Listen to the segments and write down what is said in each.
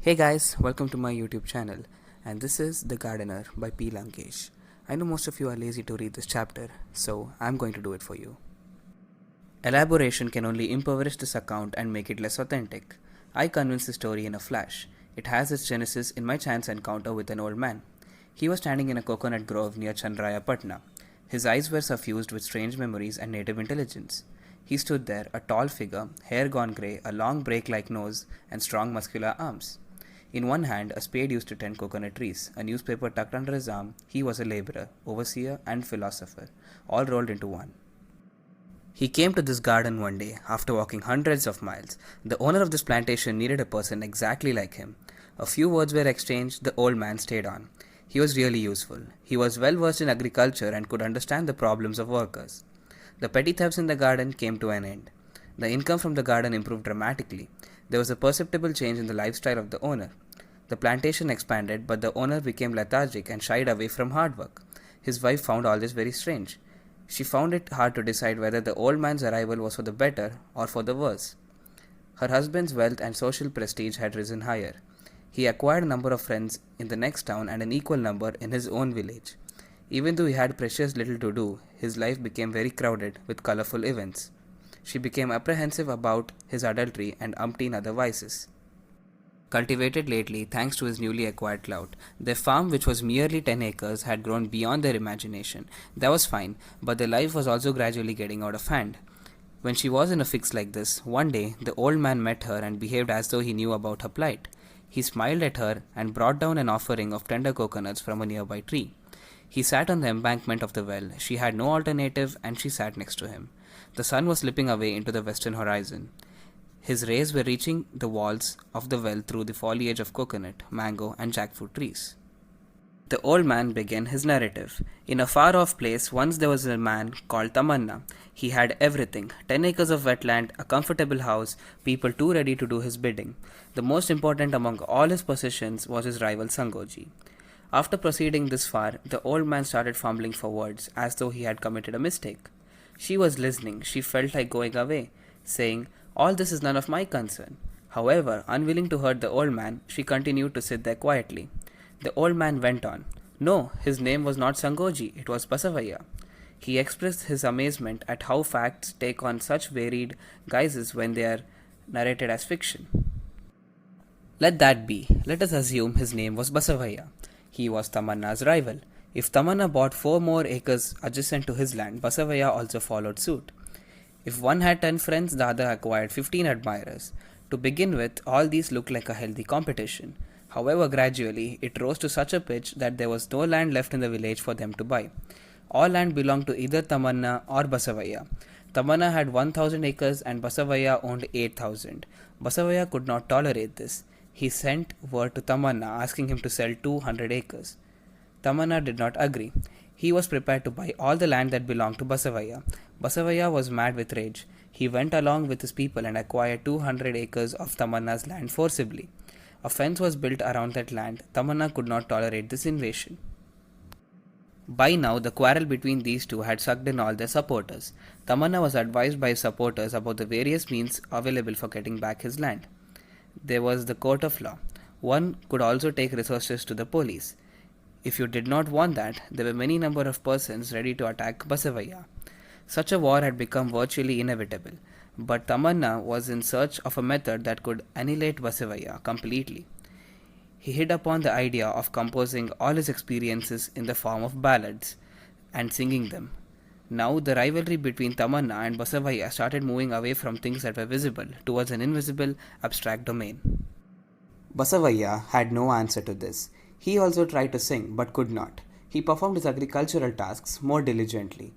Hey guys, welcome to my YouTube channel, and this is The Gardener by P. Lankesh. I know most of you are lazy to read this chapter, so I'm going to do it for you. Elaboration can only impoverish this account and make it less authentic. I convinced the story in a flash. It has its genesis in my chance encounter with an old man. He was standing in a coconut grove near Chandraya Patna. His eyes were suffused with strange memories and native intelligence. He stood there, a tall figure, hair gone grey, a long brake-like nose, and strong muscular arms. In one hand, a spade used to tend coconut trees, a newspaper tucked under his arm. He was a laborer, overseer, and philosopher, all rolled into one. He came to this garden one day after walking hundreds of miles. The owner of this plantation needed a person exactly like him. A few words were exchanged. The old man stayed on. He was really useful. He was well versed in agriculture and could understand the problems of workers. The petty thefts in the garden came to an end. The income from the garden improved dramatically. There was a perceptible change in the lifestyle of the owner. The plantation expanded, but the owner became lethargic and shied away from hard work. His wife found all this very strange. She found it hard to decide whether the old man's arrival was for the better or for the worse. Her husband's wealth and social prestige had risen higher. He acquired a number of friends in the next town and an equal number in his own village. Even though he had precious little to do, his life became very crowded with colorful events. She became apprehensive about his adultery and umpteen other vices. Cultivated lately thanks to his newly acquired clout, their farm, which was merely 10 acres, had grown beyond their imagination. That was fine, but their life was also gradually getting out of hand. When she was in a fix like this, one day the old man met her and behaved as though he knew about her plight. He smiled at her and brought down an offering of tender coconuts from a nearby tree. He sat on the embankment of the well. She had no alternative, and she sat next to him. The sun was slipping away into the western horizon. His rays were reaching the walls of the well through the foliage of coconut, mango, and jackfruit trees. The old man began his narrative. In a far off place, once there was a man called Tamanna. He had everything: 10 acres of wetland, a comfortable house, people too ready to do his bidding. The most important among all his possessions was his rival Sangoji. After proceeding this far, the old man started fumbling for words, as though he had committed a mistake. She was listening. She felt like going away, saying, "All this is none of my concern." However, unwilling to hurt the old man, she continued to sit there quietly. The old man went on. No, his name was not Sangoji, it was Basavaya. He expressed his amazement at how facts take on such varied guises when they are narrated as fiction. Let that be. Let us assume his name was Basavaya. He was Tamanna's rival. If Tamanna bought 4 more acres adjacent to his land, Basavaya also followed suit. If one had 10 friends, the other acquired 15 admirers. To begin with, all these looked like a healthy competition. However, gradually, it rose to such a pitch that there was no land left in the village for them to buy. All land belonged to either Tamanna or Basavaya. Tamanna had 1,000 acres and Basavaya owned 8,000. Basavaya could not tolerate this. He sent word to Tamanna asking him to sell 200 acres. Tamanna did not agree. He was prepared to buy all the land that belonged to Basavaya. Basavaya was mad with rage. He went along with his people and acquired 200 acres of Tamanna's land forcibly. A fence was built around that land. Tamanna could not tolerate this invasion. By now, the quarrel between these two had sucked in all their supporters. Tamanna was advised by his supporters about the various means available for getting back his land. There was the court of law. One could also take resources to the police. If you did not want that, there were many number of persons ready to attack Basavaya. Such a war had become virtually inevitable, but Tamanna was in search of a method that could annihilate Basavaya completely. He hit upon the idea of composing all his experiences in the form of ballads and singing them. Now the rivalry between Tamanna and Basavaya started moving away from things that were visible towards an invisible, abstract domain. Basavaya had no answer to this. He also tried to sing, but could not. He performed his agricultural tasks more diligently.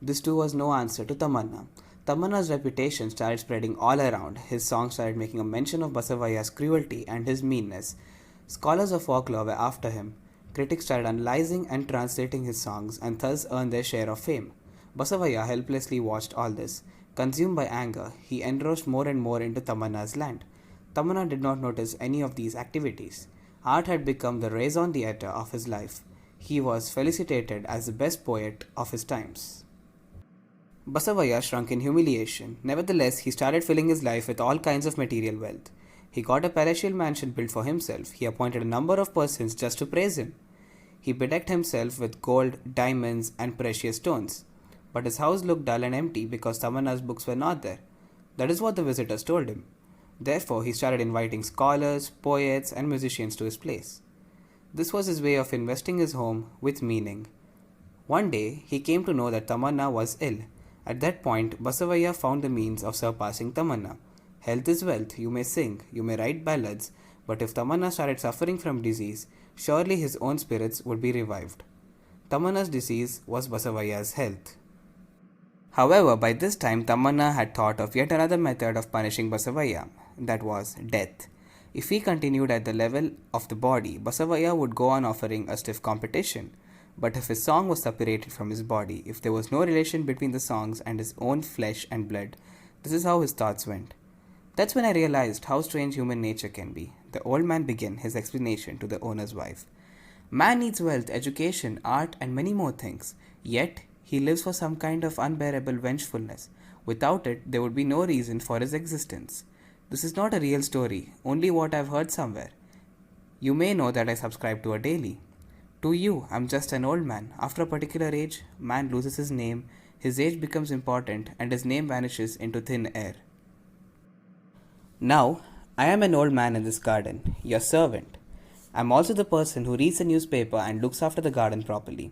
This too was no answer to Tamanna. Tamanna's reputation started spreading all around. His songs started making a mention of Basavaya's cruelty and his meanness. Scholars of folklore were after him. Critics started analyzing and translating his songs and thus earned their share of fame. Basavaya helplessly watched all this. Consumed by anger, he engrossed more and more into Tamanna's land. Tamanna did not notice any of these activities. Art had become the raison d'etre of his life. He was felicitated as the best poet of his times. Basavaya shrunk in humiliation. Nevertheless, he started filling his life with all kinds of material wealth. He got a palatial mansion built for himself. He appointed a number of persons just to praise him. He bedecked himself with gold, diamonds, and precious stones. But his house looked dull and empty because Tamanna's books were not there. That is what the visitors told him. Therefore, he started inviting scholars, poets, and musicians to his place. This was his way of investing his home with meaning. One day, he came to know that Tamanna was ill. At that point, Basavaya found the means of surpassing Tamanna. Health is wealth, you may sing, you may write ballads, but if Tamanna started suffering from disease, surely his own spirits would be revived. Tamanna's disease was Basavaya's health. However, by this time, Tamanna had thought of yet another method of punishing Basavaya, that was death. If he continued at the level of the body, Basavaya would go on offering a stiff competition. But if his song was separated from his body, if there was no relation between the songs and his own flesh and blood, this is how his thoughts went. That's when I realized how strange human nature can be. The old man began his explanation to the owner's wife. Man needs wealth, education, art, and many more things. Yet, he lives for some kind of unbearable vengefulness. Without it, there would be no reason for his existence. This is not a real story, only what I've heard somewhere. You may know that I subscribe to a daily. To you, I'm just an old man. After a particular age, man loses his name, his age becomes important, and his name vanishes into thin air. Now, I am an old man in this garden, your servant. I'm also the person who reads the newspaper and looks after the garden properly.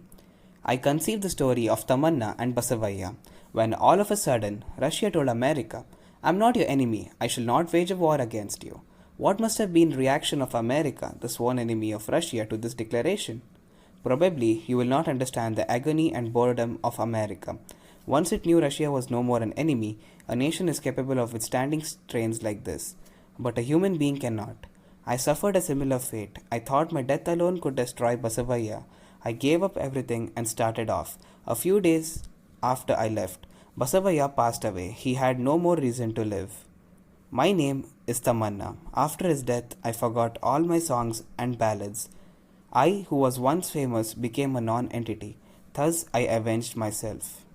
I conceived the story of Tamanna and Basavaya when all of a sudden Russia told America, I'm not your enemy, I shall not wage a war against you. What must have been the reaction of America, the sworn enemy of Russia, to this declaration? Probably you will not understand the agony and boredom of America. Once it knew Russia was no more an enemy, a nation is capable of withstanding strains like this. But a human being cannot. I suffered a similar fate. I thought my death alone could destroy Basavaya. I gave up everything and started off. A few days after I left, Basavaya passed away. He had no more reason to live. My name is Tamanna. After his death, I forgot all my songs and ballads. I, who was once famous, became a non-entity. Thus, I avenged myself.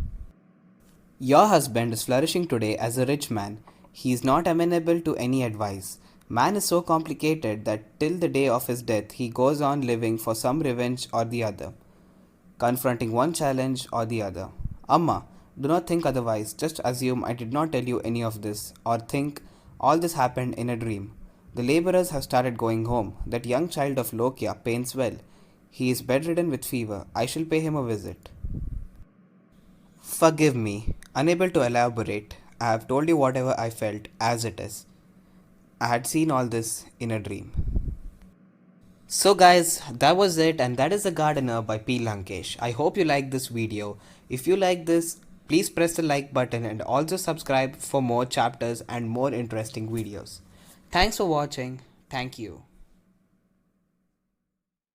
Your husband is flourishing today as a rich man. He is not amenable to any advice. Man is so complicated that till the day of his death, he goes on living for some revenge or the other, confronting one challenge or the other. Amma, do not think otherwise. Just assume I did not tell you any of this, or think all this happened in a dream. The laborers have started going home. That young child of Lokia paints well. He is bedridden with fever. I shall pay him a visit. Forgive me, unable to elaborate. I have told you whatever I felt as it is. I had seen all this in a dream. So guys, that was it, and that is The Gardener by P. Lankesh. I hope you liked this video. If you like this, please press the like button and also subscribe for more chapters and more interesting videos. Thanks for watching. Thank you.